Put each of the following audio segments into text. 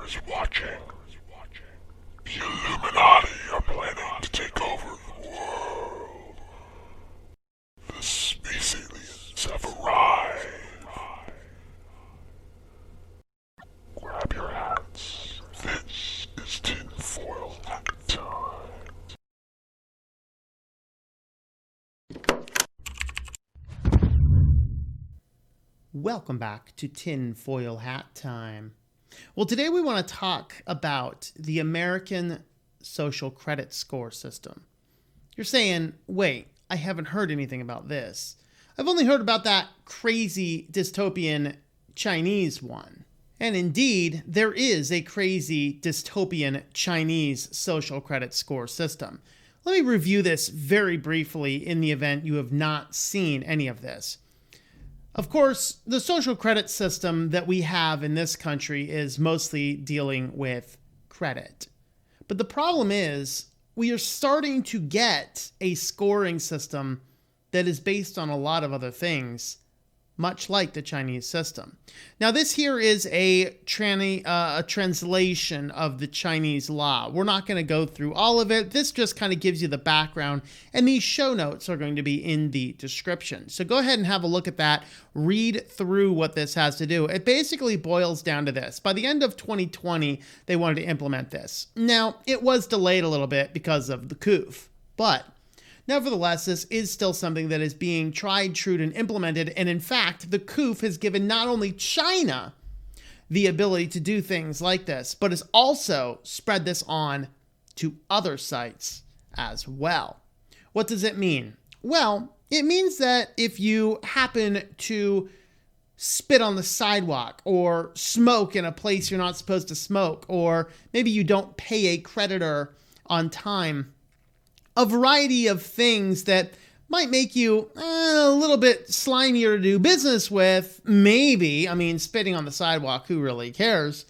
is watching. The Illuminati are planning to take over the world. The space aliens have arrived. Grab your hats. This is tinfoil hat time. Welcome back to Tinfoil Hat Time. Well, today we want to talk about the American social credit score system. You're saying, wait, I haven't heard anything about this. I've only heard about that crazy dystopian Chinese one. And indeed, there is a crazy dystopian Chinese social credit score system. Let me review this very briefly in the event you have not seen any of this. Of course, the social credit system that we have in this country is mostly dealing with credit. But the problem is, we are starting to get a scoring system that is based on a lot of other things, much like the Chinese system. Now, this here is a translation of the Chinese law. We're not going to go through all of it. This just kind of gives you the background, and these show notes are going to be in the description. So go ahead and have a look at that. Read through what this has to do. It basically boils down to this. By the end of 2020, they wanted to implement this. Now, it was delayed a little bit because of the coup, but nevertheless, this is still something that is being tried, true, and implemented. And in fact, the coup has given not only China the ability to do things like this, but has also spread this on to other sites as well. What does it mean? Well, it means that if you happen to spit on the sidewalk or smoke in a place you're not supposed to smoke, or maybe you don't pay a creditor on time, a variety of things that might make you a little bit slimier to do business with, maybe. I mean, spitting on the sidewalk, who really cares?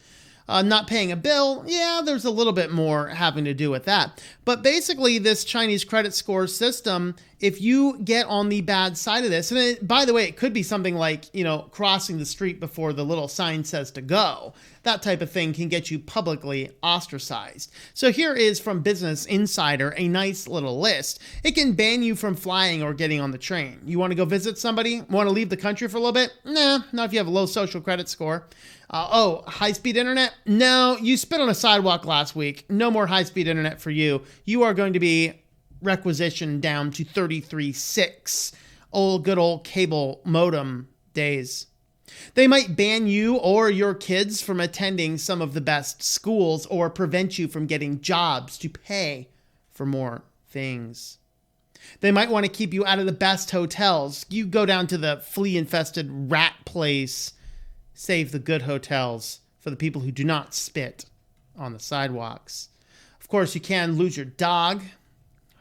Not paying a bill, yeah, there's a little bit more having to do with that. But basically, this Chinese credit score system, if you get on the bad side of this, and by the way, it could be something like, crossing the street before the little sign says to go. That type of thing can get you publicly ostracized. So here is from Business Insider, a nice little list. It can ban you from flying or getting on the train. You want to go visit somebody? Want to leave the country for a little bit? Nah, not if you have a low social credit score. High-speed internet? No, you spit on a sidewalk last week. No more high-speed internet for you. You are going to be requisitioned down to 33.6. Good old cable modem days. They might ban you or your kids from attending some of the best schools or prevent you from getting jobs to pay for more things. They might want to keep you out of the best hotels. You go down to the flea-infested rat place. Save the good hotels for the people who do not spit on the sidewalks. Of course, you can lose your dog,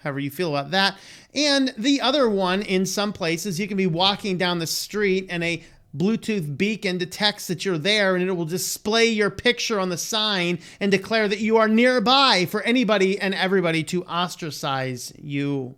however you feel about that. And the other one, in some places, you can be walking down the street and a Bluetooth beacon detects that you're there, and it will display your picture on the sign and declare that you are nearby for anybody and everybody to ostracize you.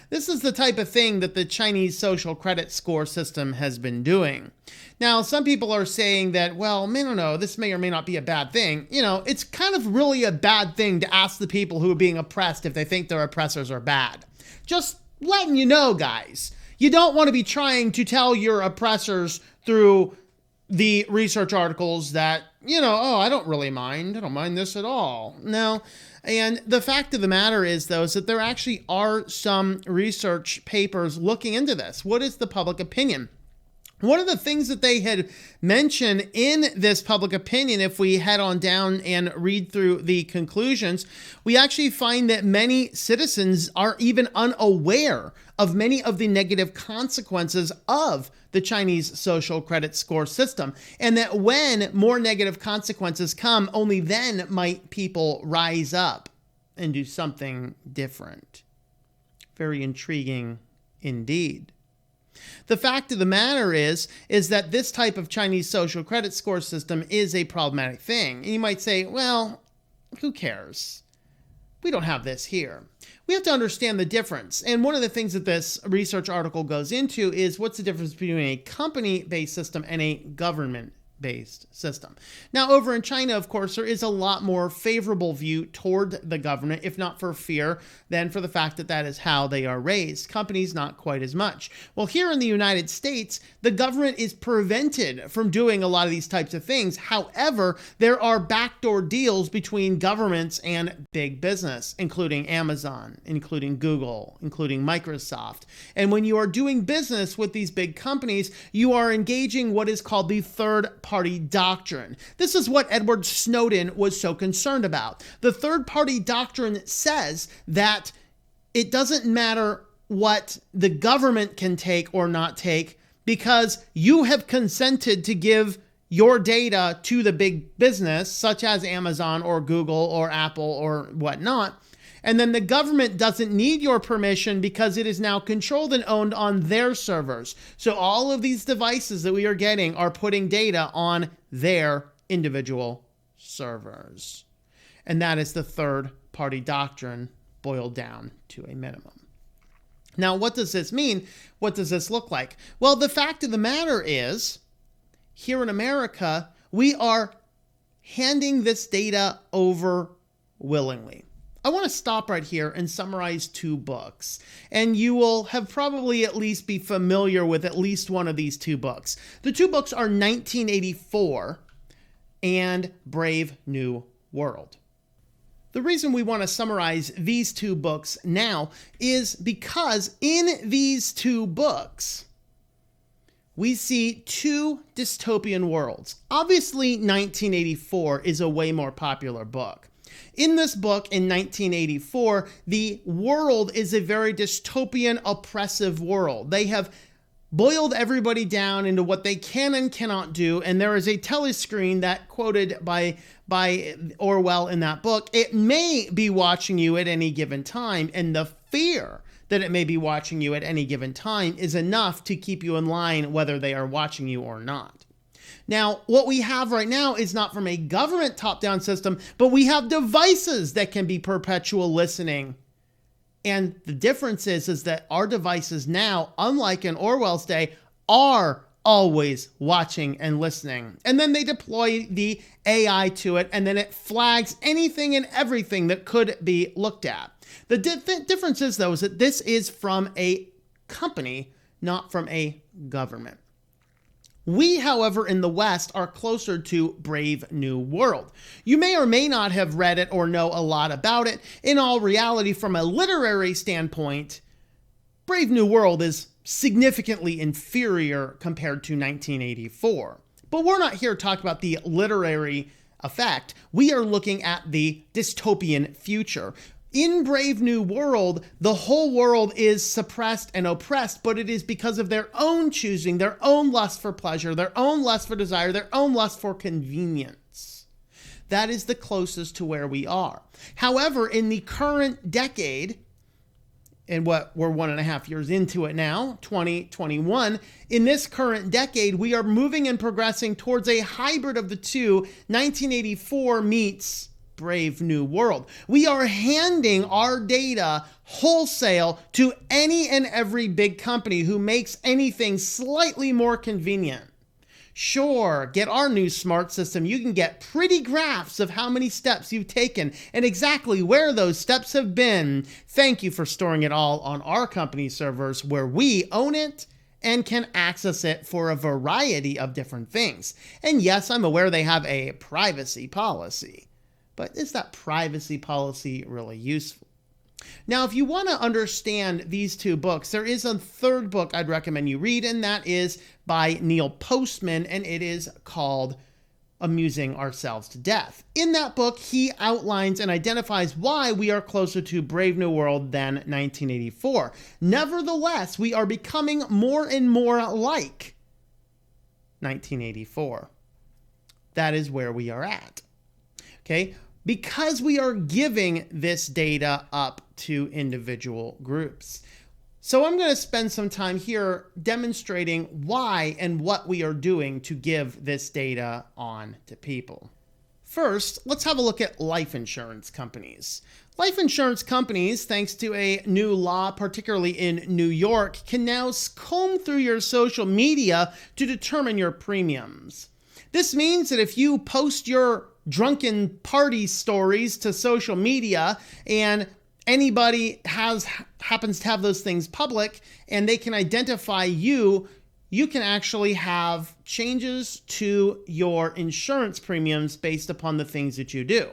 This is the type of thing that the Chinese social credit score system has been doing. Now, some people are saying that, well, I don't know, this may or may not be a bad thing. It's kind of really a bad thing to ask the people who are being oppressed if they think their oppressors are bad. Just letting you know, guys. You don't want to be trying to tell your oppressors through the research articles that, I don't really mind. I don't mind this at all. No. And the fact of the matter is, though, is that there actually are some research papers looking into this. What is the public opinion? One of the things that they had mentioned in this public opinion, if we head on down and read through the conclusions, we actually find that many citizens are even unaware of many of the negative consequences of the Chinese social credit score system. And that when more negative consequences come, only then might people rise up and do something different. Very intriguing indeed. The fact of the matter is that this type of Chinese social credit score system is a problematic thing. And you might say, well, who cares? We don't have this here. We have to understand the difference. And one of the things that this research article goes into is what's the difference between a company-based system and a government based system. Now, over in China, of course, there is a lot more favorable view toward the government, if not for fear, than for the fact that that is how they are raised. Companies, not quite as much. Well, here in the United States, the government is prevented from doing a lot of these types of things. However, there are backdoor deals between governments and big business, including Amazon, including Google, including Microsoft. And when you are doing business with these big companies, you are engaging what is called the third-party doctrine. This is what Edward Snowden was so concerned about. The third-party doctrine says that it doesn't matter what the government can take or not take because you have consented to give your data to the big business, such as Amazon or Google or Apple or whatnot. And then the government doesn't need your permission because it is now controlled and owned on their servers. So all of these devices that we are getting are putting data on their individual servers. And that is the third-party doctrine boiled down to a minimum. Now, what does this mean? What does this look like? Well, the fact of the matter is, here in America, we are handing this data over willingly. I want to stop right here and summarize 2 books, and you will have probably at least be familiar with at least one of these 2 books. The 2 books are 1984 and Brave New World. The reason we want to summarize these 2 books now is because in these 2 books, we see 2 dystopian worlds. Obviously, 1984 is a way more popular book. In this book, in 1984, the world is a very dystopian, oppressive world. They have boiled everybody down into what they can and cannot do, and there is a telescreen that, quoted by Orwell in that book, it may be watching you at any given time, and the fear that it may be watching you at any given time is enough to keep you in line whether they are watching you or not. Now, what we have right now is not from a government top-down system, but we have devices that can be perpetual listening. And the difference is that our devices now, unlike in Orwell's day, are always watching and listening. And then they deploy the AI to it, and then it flags anything and everything that could be looked at. The difference is, though, is that this is from a company, not from a government. We, however, in the West are closer to Brave New World. You may or may not have read it or know a lot about it. In all reality, from a literary standpoint, Brave New World is significantly inferior compared to 1984. But we're not here to talk about the literary effect. We are looking at the dystopian future. In Brave New World, the whole world is suppressed and oppressed, but it is because of their own choosing, their own lust for pleasure, their own lust for desire, their own lust for convenience. That is the closest to where we are. However, in the current decade, and what we're 1.5 years into it now, 2021, in this current decade, we are moving and progressing towards a hybrid of the two. 1984 meets Brave New World. We are handing our data wholesale to any and every big company who makes anything slightly more convenient. Sure, get our new smart system. You can get pretty graphs of how many steps you've taken and exactly where those steps have been. Thank you for storing it all on our company servers where we own it and can access it for a variety of different things. And yes, I'm aware they have a privacy policy. But is that privacy policy really useful? Now, if you want to understand these 2 books, there is a 3rd book I'd recommend you read, and that is by Neil Postman, and it is called Amusing Ourselves to Death. In that book, he outlines and identifies why we are closer to Brave New World than 1984. Nevertheless, we are becoming more and more like 1984. That is where we are at. Okay? Because we are giving this data up to individual groups. So I'm going to spend some time here demonstrating why and what we are doing to give this data on to people. First, let's have a look at life insurance companies. Life insurance companies, thanks to a new law, particularly in New York, can now comb through your social media to determine your premiums. This means that if you post your drunken party stories to social media and anybody happens to have those things public and they can identify you, you can actually have changes to your insurance premiums based upon the things that you do.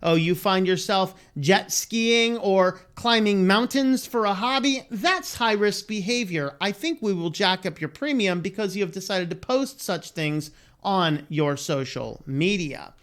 Oh, you find yourself jet skiing or climbing mountains for a hobby? That's high-risk behavior. I think we will jack up your premium because you have decided to post such things on your social media.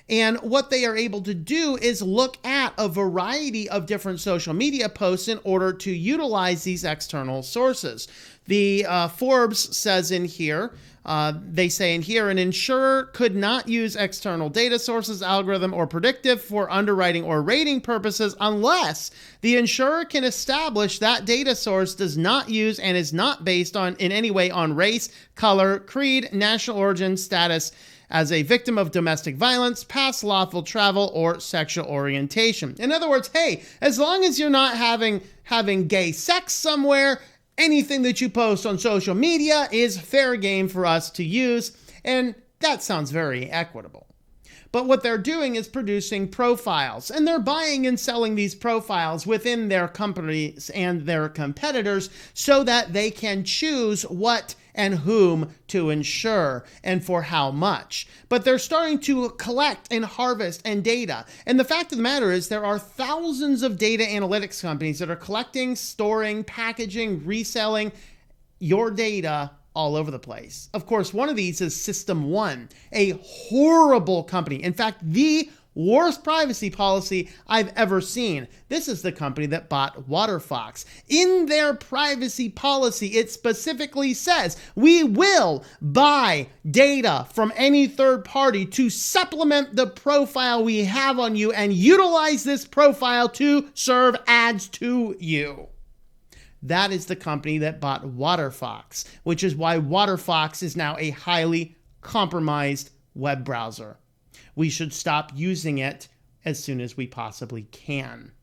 And what they are able to do is look at a variety of different social media posts in order to utilize these external sources. The Forbes says in here, they say in here, an insurer could not use external data sources, algorithm, or predictive for underwriting or rating purposes unless the insurer can establish that data source does not use and is not based on in any way on race, color, creed, national origin, status, as a victim of domestic violence, past lawful travel, or sexual orientation. In other words, hey, as long as you're not having gay sex somewhere, anything that you post on social media is fair game for us to use, and that sounds very equitable. But what they're doing is producing profiles, and they're buying and selling these profiles within their companies and their competitors so that they can choose what and whom to insure and for how much. But they're starting to collect and harvest and data. And the fact of the matter is there are thousands of data analytics companies that are collecting, storing, packaging, reselling your data all over the place. Of course, one of these is System 1, a horrible company. In fact, the worst privacy policy I've ever seen. This is the company that bought WaterFox. In their privacy policy, it specifically says we will buy data from any third party to supplement the profile we have on you and utilize this profile to serve ads to you. That is the company that bought WaterFox, which is why WaterFox is now a highly compromised web browser. We should stop using it as soon as we possibly can.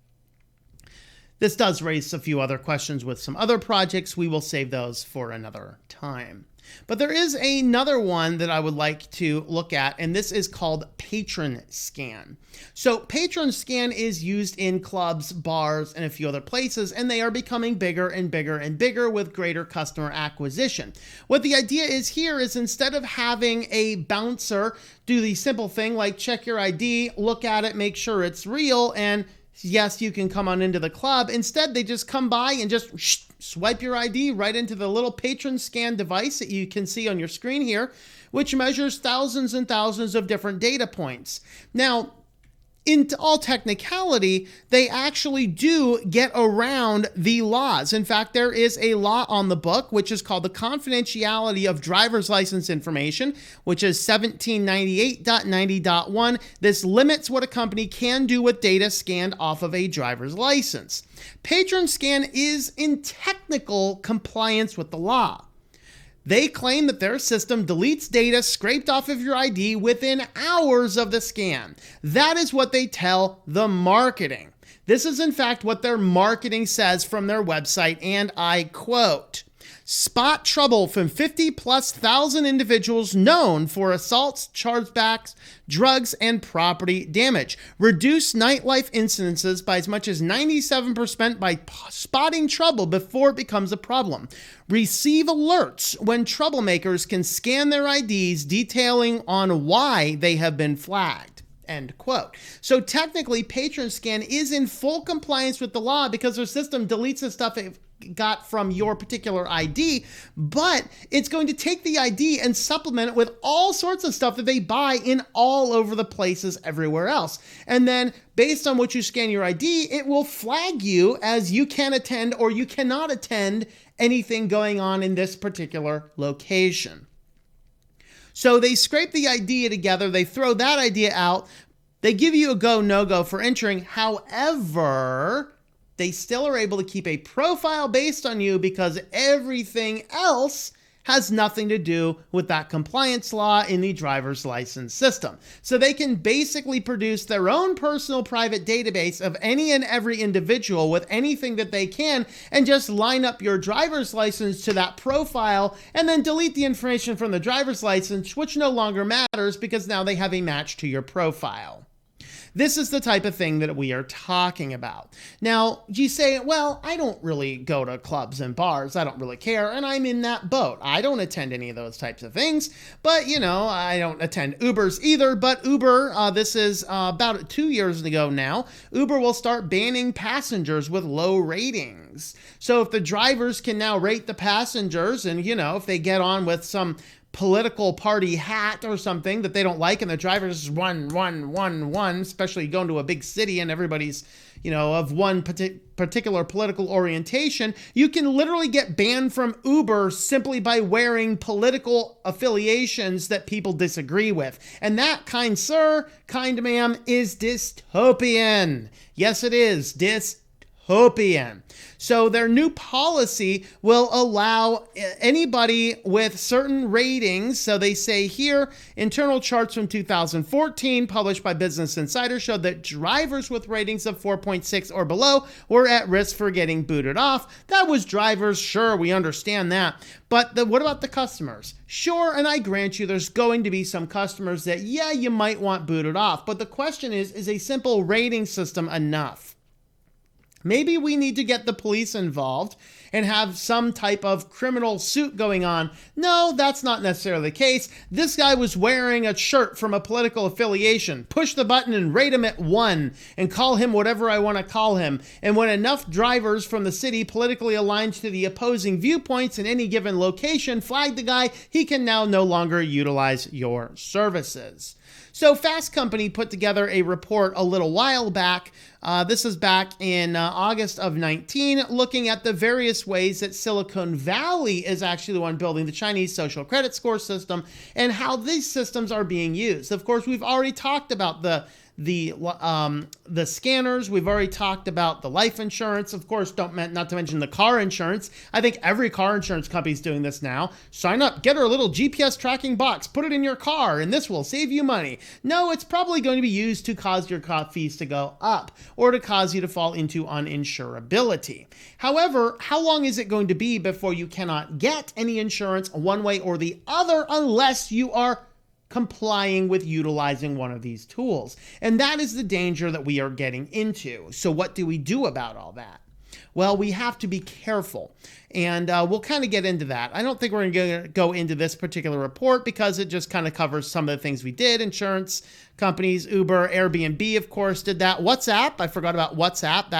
This does raise a few other questions with some other projects. We will save those for another time. But there is another one that I would like to look at, and this is called Patron Scan. So Patron Scan is used in clubs, bars, and a few other places, and they are becoming bigger and bigger and bigger with greater customer acquisition. What the idea is here is instead of having a bouncer do the simple thing like check your ID, look at it, make sure it's real, and yes, you can come on into the club. Instead, they just come by and just swipe your ID right into the little Patron Scan device that you can see on your screen here, which measures thousands and thousands of different data points. Now, in all technicality, they actually do get around the laws. In fact, there is a law on the book, which is called the Confidentiality of Driver's License Information, which is 1798.90.1. This limits what a company can do with data scanned off of a driver's license. Patron Scan is in technical compliance with the law. They claim that their system deletes data scraped off of your ID within hours of the scan. That is what they tell the marketing. This is in fact what their marketing says from their website, and I quote, "Spot trouble from 50,000+ individuals known for assaults, chargebacks, drugs, and property damage. Reduce nightlife incidences by as much as 97% by spotting trouble before it becomes a problem. Receive alerts when troublemakers can scan their IDs detailing on why they have been flagged." End quote. So technically, Patron Scan is in full compliance with the law because their system deletes the stuff it got from your particular ID, but it's going to take the ID and supplement it with all sorts of stuff that they buy in all over the places everywhere else. And then based on what you scan your ID, it will flag you as you can attend or you cannot attend anything going on in this particular location. So they scrape the idea together, they throw that idea out, they give you a go, no-go for entering. However, they still are able to keep a profile based on you because everything else has nothing to do with that compliance law in the driver's license system. So they can basically produce their own personal private database of any and every individual with anything that they can and just line up your driver's license to that profile and then delete the information from the driver's license, which no longer matters because now they have a match to your profile. This is the type of thing that we are talking about. Now, you say, well, I don't really go to clubs and bars. I don't really care. And I'm in that boat. I don't attend any of those types of things. But, I don't attend Ubers either. But Uber, this is about 2 years ago now, Uber will start banning passengers with low ratings. So if the drivers can now rate the passengers and, if they get on with some political party hat or something that they don't like and the driver's is 1, 1, 1, 1, especially going to a big city and everybody's, of one particular political orientation, you can literally get banned from Uber simply by wearing political affiliations that people disagree with. And that, kind sir, kind ma'am, is dystopian. Yes, it is dystopian. So their new policy will allow anybody with certain ratings. So they say here, internal charts from 2014 published by Business Insider showed that drivers with ratings of 4.6 or below were at risk for getting booted off. That was drivers. Sure, we understand that. But what about the customers? Sure, and I grant you there's going to be some customers that, you might want booted off. But the question is a simple rating system enough? Maybe we need to get the police involved and have some type of criminal suit going on. No, that's not necessarily the case. This guy was wearing a shirt from a political affiliation. Push the button and rate him at 1 and call him whatever I want to call him. And when enough drivers from the city politically aligned to the opposing viewpoints in any given location flag the guy, he can now no longer utilize your services. So Fast Company put together a report a little while back. This is back in August of 19, looking at the various ways that Silicon Valley is actually the one building the Chinese social credit score system and how these systems are being used. Of course, we've already talked about the scanners. We've already talked about the life insurance. Of course, not to mention the car insurance. I think every car insurance company is doing this now. Sign up, get our little GPS tracking box, put it in your car, and this will save you money. No, it's probably going to be used to cause your fees to go up or to cause you to fall into uninsurability. However, how long is it going to be before you cannot get any insurance one way or the other unless you are complying with utilizing one of these tools? And that is the danger that we are getting into. So what do we do about all that? Well, we have to be careful, and we'll kind of get into that. I don't think we're going to go into this particular report because it just kind of covers some of the things we did. Insurance companies, Uber, Airbnb, of course, did that. WhatsApp, I forgot about WhatsApp.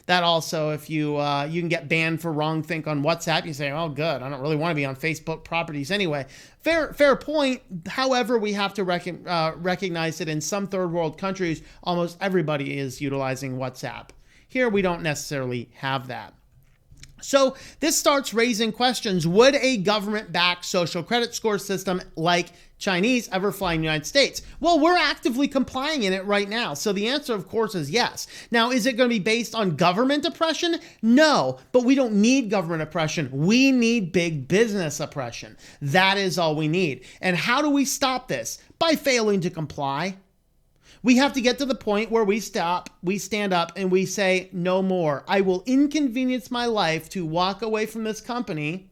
That also, if you can get banned for wrong think on WhatsApp, you say, oh, good, I don't really want to be on Facebook properties anyway. Fair point. However, we have to recognize that in some third world countries, almost everybody is utilizing WhatsApp. Here, we don't necessarily have that. So this starts raising questions. Would a government-backed social credit score system like Chinese ever fly in the United States? Well, we're actively complying in it right now. So the answer, of course, is yes. Now, is it going to be based on government oppression? No, but we don't need government oppression. We need big business oppression. That is all we need. And how do we stop this? By failing to comply. We have to get to the point where we stand up and we say, no more. I will inconvenience my life to walk away from this company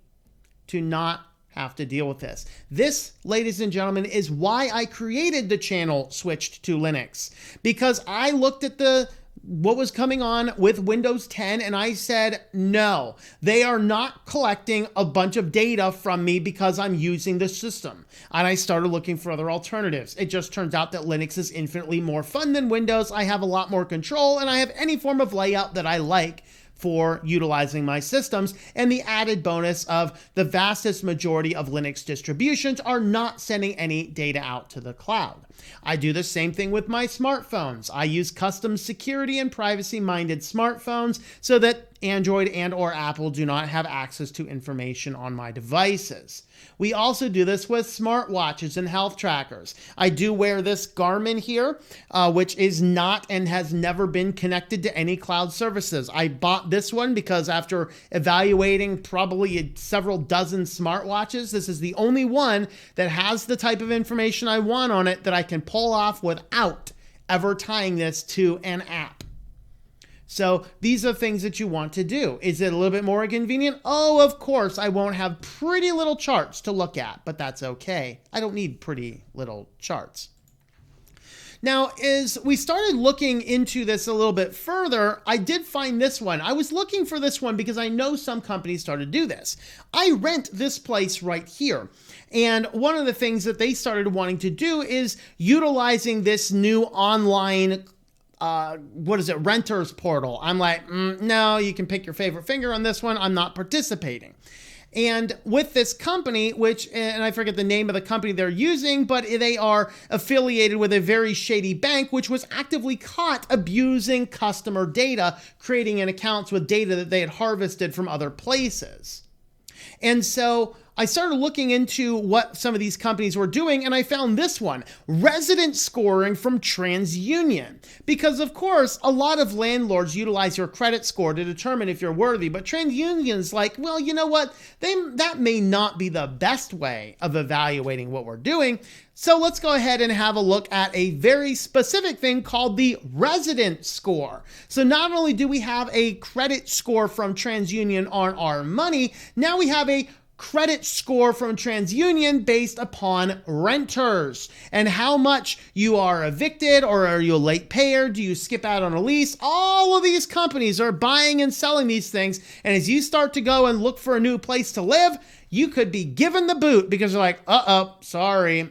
to not have to deal with this. This, ladies and gentlemen, is why I created the channel Switched to Linux, because I looked at what was coming on with Windows 10 and I said, no, they are not collecting a bunch of data from me because I'm using the system. And I started looking for other alternatives. It just turns out that Linux is infinitely more fun than Windows. I have a lot more control and I have any form of layout that I like for utilizing my systems, and the added bonus of the vastest majority of Linux distributions are not sending any data out to the cloud. I do the same thing with my smartphones. I use custom security and privacy-minded smartphones so that Android and or Apple do not have access to information on my devices. We also do this with smartwatches and health trackers. I do wear this Garmin here, which is not and has never been connected to any cloud services. I bought this one because after evaluating probably several dozen smartwatches, this is the only one that has the type of information I want on it that I can pull off without ever tying this to an app. So these are things that you want to do. Is it a little bit more inconvenient? Oh, of course, I won't have pretty little charts to look at, but that's okay. I don't need pretty little charts. Now, as we started looking into this a little bit further, I did find this one. I was looking for this one because I know some companies started to do this. I rent this place right here. And one of the things that they started wanting to do is utilizing this new online renters portal. I'm like, no, you can pick your favorite finger on this one. I'm not participating. And with this company, and I forget the name of the company they're using, but they are affiliated with a very shady bank, which was actively caught abusing customer data, creating accounts with data that they had harvested from other places. And so I started looking into what some of these companies were doing, and I found this one, resident scoring from TransUnion. Because of course, a lot of landlords utilize your credit score to determine if you're worthy, but TransUnion's like, well, you know what? That may not be the best way of evaluating what we're doing. So let's go ahead and have a look at a very specific thing called the resident score. So not only do we have a credit score from TransUnion on our money, now we have a credit score from TransUnion based upon renters and how much you are evicted, or are you a late payer? Do you skip out on a lease? All of these companies are buying and selling these things. And as you start to go and look for a new place to live, you could be given the boot because they're like, sorry,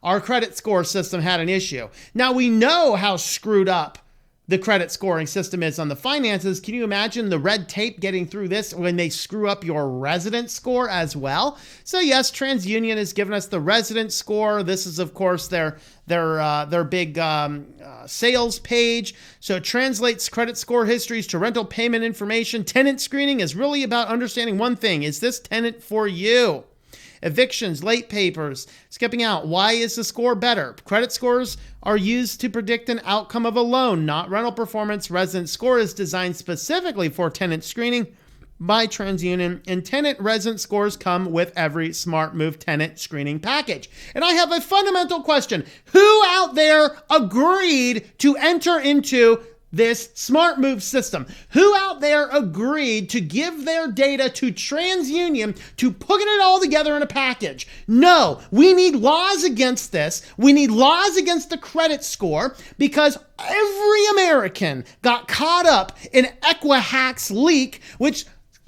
our credit score system had an issue. Now we know how screwed up the credit scoring system is on the finances. Can you imagine the red tape getting through this when they screw up your resident score as well? So yes, TransUnion has given us the resident score. This is, of course, their big sales page. So it translates credit score histories to rental payment information. Tenant screening is really about understanding one thing. Is this tenant for you? Evictions, late papers, skipping out. Why is the score better? Credit scores are used to predict an outcome of a loan, not rental performance. Resident score is designed specifically for tenant screening by TransUnion, and tenant resident scores come with every Smart Move tenant screening package. And I have a fundamental question. Who out there agreed to enter into this Smart Move system? Who out there agreed to give their data to TransUnion to put it all together in a package? No, we need laws against this. We need laws against the credit score because every American got caught up in Equihack's leak, which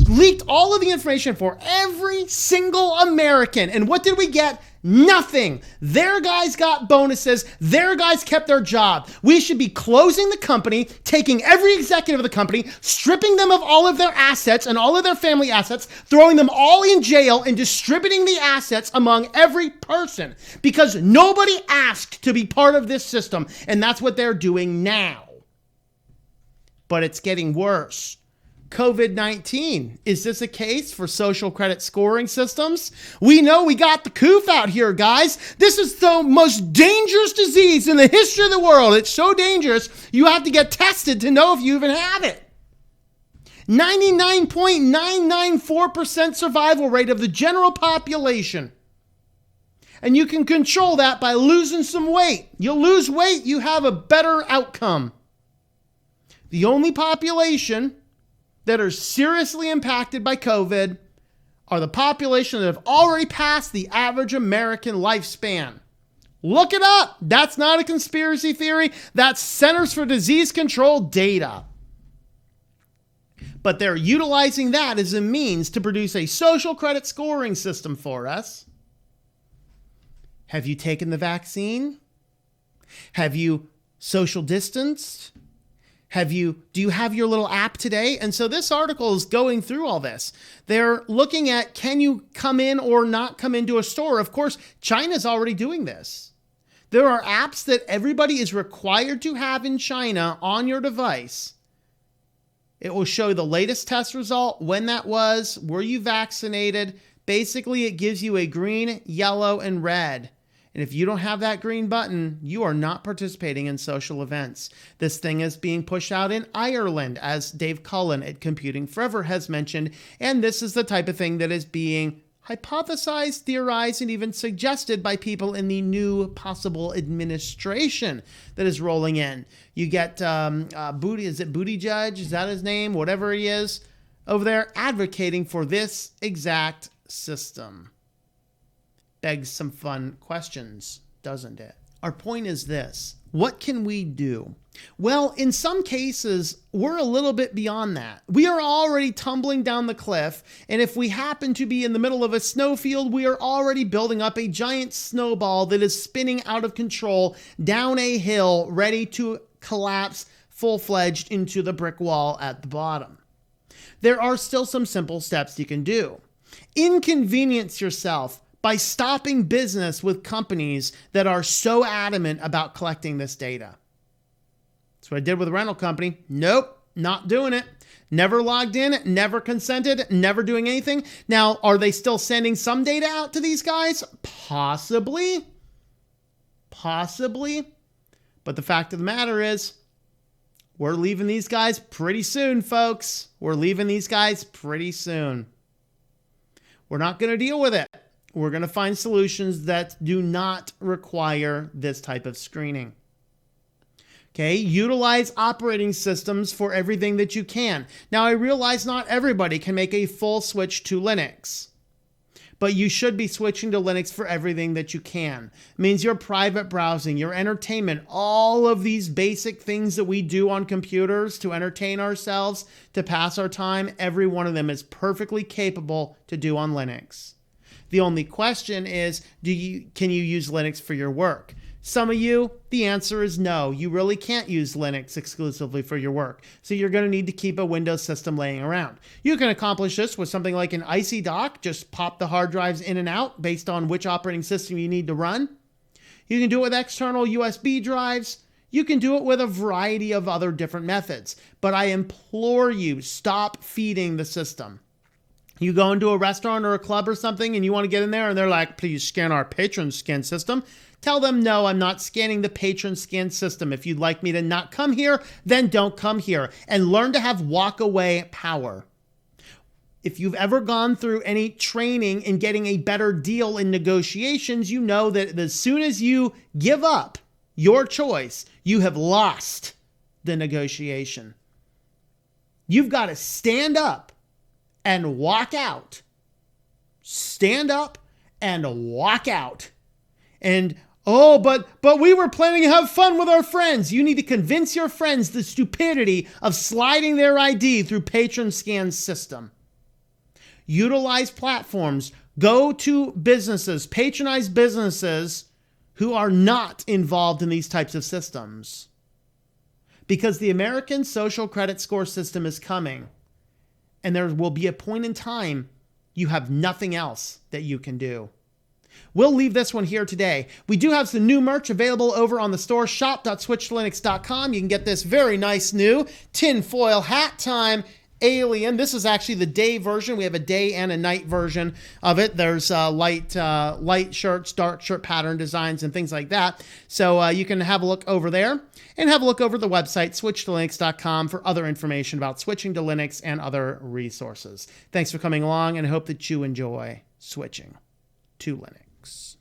leaked all of the information for every single American. And what did we get? Nothing. Their guys got bonuses. Their guys kept their job. We should be closing the company, taking every executive of the company, stripping them of all of their assets and all of their family assets, throwing them all in jail, and distributing the assets among every person because nobody asked to be part of this system. And that's what they're doing now. But it's getting worse. COVID-19. Is this a case for social credit scoring systems? We know we got the coof out here, guys. This is the most dangerous disease in the history of the world. It's so dangerous, you have to get tested to know if you even have it. 99.994% survival rate of the general population. And you can control that by losing some weight. You lose weight, you have a better outcome. The only population that are seriously impacted by COVID are the population that have already passed the average American lifespan. Look it up. That's not a conspiracy theory. That's Centers for Disease Control data. But they're utilizing that as a means to produce a social credit scoring system for us. Have you taken the vaccine? Have you social distanced? Do you have your little app today? And so this article is going through all this. They're looking at, can you come in or not come into a store? Of course, China's already doing this. There are apps that everybody is required to have in China on your device It will show the latest test result, when that was, were you vaccinated. Basically, it gives you a green, yellow, and red. And if you don't have that green button, you are not participating in social events. This thing is being pushed out in Ireland, as Dave Cullen at Computing Forever has mentioned. And this is the type of thing that is being hypothesized, theorized, and even suggested by people in the new possible administration that is rolling in. You get Buttigieg, is that his name? Whatever he is, over there advocating for this exact system. Begs some fun questions, doesn't it? Our point is this: what can we do? Well, in some cases, we're a little bit beyond that. We are already tumbling down the cliff, and if we happen to be in the middle of a snowfield, we are already building up a giant snowball that is spinning out of control down a hill, ready to collapse full-fledged into the brick wall at the bottom. There are still some simple steps you can do. Inconvenience yourself by stopping business with companies that are so adamant about collecting this data. That's what I did with a rental company. Nope, not doing it. Never logged in, never consented, never doing anything. Now, are they still sending some data out to these guys? Possibly. But the fact of the matter is, we're leaving these guys pretty soon, folks. We're leaving these guys pretty soon. We're not going to deal with it. We're going to find solutions that do not require this type of screening. Okay, utilize operating systems for everything that you can. Now, I realize not everybody can make a full switch to Linux, but you should be switching to Linux for everything that you can. It means your private browsing, your entertainment, all of these basic things that we do on computers to entertain ourselves, to pass our time, every one of them is perfectly capable to do on Linux. The only question is, can you use Linux for your work? Some of you, the answer is no. You really can't use Linux exclusively for your work. So you're going to need to keep a Windows system laying around. You can accomplish this with something like an icy dock. Just pop the hard drives in and out based on which operating system you need to run. You can do it with external USB drives. You can do it with a variety of other different methods. But I implore you, stop feeding the system. You go into a restaurant or a club or something and you want to get in there and they're like, please scan our patron scan system. Tell them, no, I'm not scanning the patron scan system. If you'd like me to not come here, then don't come here. And learn to have walk away power. If you've ever gone through any training in getting a better deal in negotiations, you know that as soon as you give up your choice, you have lost the negotiation. You've got to stand up and walk out. Stand up and walk out. And, oh, but we were planning to have fun with our friends. You need to convince your friends the stupidity of sliding their ID through patron scan system. Utilize platforms. Go to businesses, patronize businesses who are not involved in these types of systems. Because the American social credit score system is coming. And there will be a point in time you have nothing else that you can do. We'll leave this one here today. We do have some new merch available over on the store, shop.switchedtolinux.com. You can get this very nice new tinfoil hat time alien. This is actually the day version. We have a day and a night version of it. There's light shirts, dark shirt pattern designs, and things like that. So you can have a look over there and have a look over the website, switchedtolinux.com, for other information about switching to Linux and other resources. Thanks for coming along, and I hope that you enjoy switching to Linux.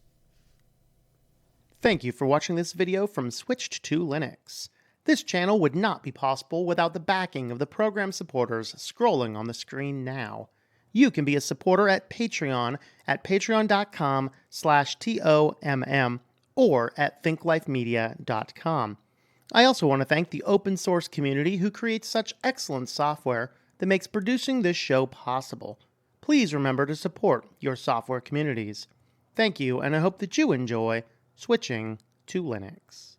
Thank you for watching this video from Switched to Linux. This channel would not be possible without the backing of the program supporters scrolling on the screen now. You can be a supporter at Patreon at patreon.com/TOMM or at thinklifemedia.com. I also want to thank the open source community who creates such excellent software that makes producing this show possible. Please remember to support your software communities. Thank you, and I hope that you enjoy switching to Linux.